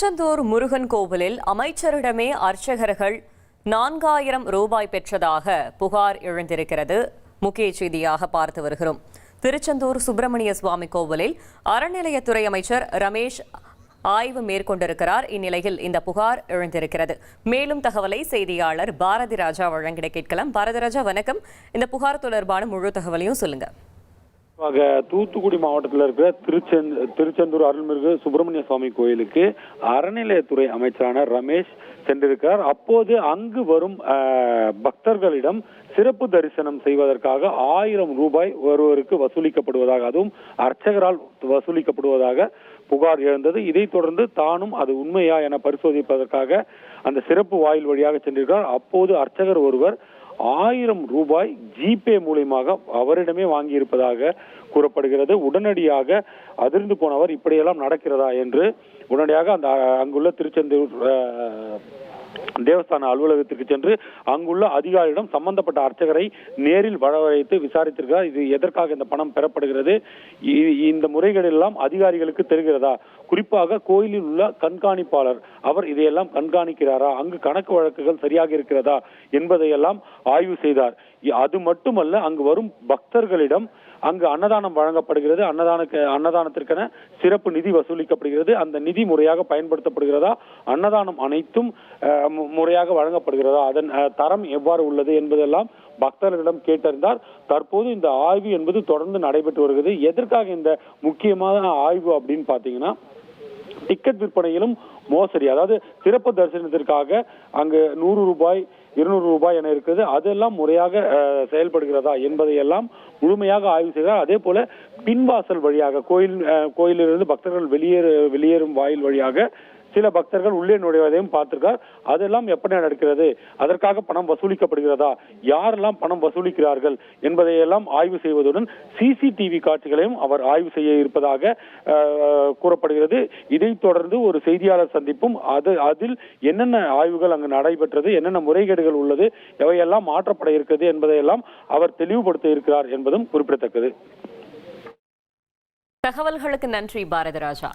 திருச்செந்தூர் முருகன் கோவிலில் அமைச்சரிடமே அர்ச்சகர்கள் 4000 ரூபாய் பெற்றதாக புகார் எழுந்திருக்கிறது. முக்கிய செய்தியாக பார்த்து வருகிறோம். திருச்செந்தூர் சுப்பிரமணிய சுவாமி கோவிலில் அறநிலையத்துறை அமைச்சர் ரமேஷ் ஆய்வு மேற்கொண்டிருக்கிறார். இந்நிலையில் இந்த புகார் எழுந்திருக்கிறது. மேலும் தகவலை செய்தியாளர் பாரதி ராஜா வழங்கிட கேட்கலாம். பாரதி ராஜா, வணக்கம். இந்த புகார் தொடர்பான முழு தகவலையும் சொல்லுங்க. தூத்துக்குடி மாவட்டத்தில் இருக்கிற திருச்செந்தூர் அருள்மிகு சுப்பிரமணிய சுவாமி கோயிலுக்கு அறநிலையத்துறை அமைச்சரான ரமேஷ் சென்றிருக்கிறார். அப்போது அங்கு வரும் பக்தர்களிடம் சிறப்பு தரிசனம் செய்வதற்காக 1000 ரூபாய் ஒருவருக்கு வசூலிக்கப்படுவதாக, அதுவும் அர்ச்சகரால் வசூலிக்கப்படுவதாக புகார் எழுந்தது. இதைத் தொடர்ந்து தானும் அது உண்மையா என பரிசோதிப்பதற்காக அந்த சிறப்பு வாயில் வழியாக சென்றிருக்கிறார். அப்போது அர்ச்சகர் ஒருவர் 1000 ரூபாய் ஜிபே மூலமாக அவரிடமே வாங்கி இருப்பதாக கூறப்படுகிறது. உடனடியாக அதிர்ந்து போனவர் இப்படியெல்லாம் நடக்கிறதா என்று உடனடியாக அங்குள்ள திருச்செந்தூர் தேவஸ்தான அலுவலகத்திற்கு சென்று அங்குள்ள அதிகாரியிடம் சம்பந்தப்பட்ட அர்ச்சகரை நேரில் வரவழைத்து விசாரித்திருக்கிறார். இது எதற்காக இந்த பணம் பெறப்படுகிறது, இந்த முறைகள் எல்லாம் அதிகாரிகளுக்கு தெரிகிறதா, குறிப்பாக கோயிலில் உள்ள கண்காணிப்பாளர் அவர் இதையெல்லாம் கண்காணிக்கிறாரா, அங்கு கணக்கு வழக்குகள் சரியாக இருக்கிறதா என்பதையெல்லாம் ஆய்வு செய்தார். அது மட்டுமல்ல, அங்கு வரும் பக்தர்களிடம் அங்கு அன்னதானம் வழங்கப்படுகிறது, அன்னதானத்திற்கென சிறப்பு நிதி வசூலிக்கப்படுகிறது, அந்த நிதி முறையாக பயன்படுத்தப்படுகிறதா, அன்னதானம் அனைத்தும் முறையாக வழங்கப்படுகிறதா, அதன் தரம் எவ்வாறு உள்ளது என்பதெல்லாம் பக்தர்களிடம் கேட்டறிந்தார். தற்போது இந்த ஆய்வு என்பது தொடர்ந்து நடைபெற்று வருகிறது. எதற்காக இந்த முக்கியமான ஆய்வு அப்படின்னு பாத்தீங்கன்னா, டிக்கெட் விற்பனையிலும் மோசடி, அதாவது சிறப்பு தரிசனத்திற்காக அங்கு 100 ரூபாய் 200 ரூபாய் என இருக்குது, அதெல்லாம் முறையாக செயல்படுகிறதா என்பதையெல்லாம் முழுமையாக ஆய்வு செய்தார். அதே போல பின்வாசல் வழியாக கோயிலிலிருந்து பக்தர்கள் வெளியேறும் வாயில் வழியாக சில பக்தர்கள் உள்ளே நுழைவதையும் பார்த்திருக்கார். அதெல்லாம் எப்படி நடக்கிறது, அதற்காக பணம் வசூலிக்கப்படுகிறதா, யாரெல்லாம் பணம் வசூலிக்கிறார்கள் என்பதையெல்லாம் ஆய்வு செய்வதுடன் சிசிடிவி காட்சிகளையும் அவர் ஆய்வு செய்ய இருப்பதாக கூறப்படுகிறது. இதைத் தொடர்ந்து ஒரு செய்தியாளர் சந்திப்பும் அதில் என்னென்ன ஆய்வுகள் அங்கு நடைபெற்றது, என்னென்ன முறைகேடுகள் உள்ளது, எவையெல்லாம் மாற்றப்பட இருக்கிறது என்பதையெல்லாம் அவர் தெளிவுபடுத்த இருக்கிறார் என்பதும் குறிப்பிடத்தக்கது. தகவல்களுக்கு நன்றி பாரதி ராஜா.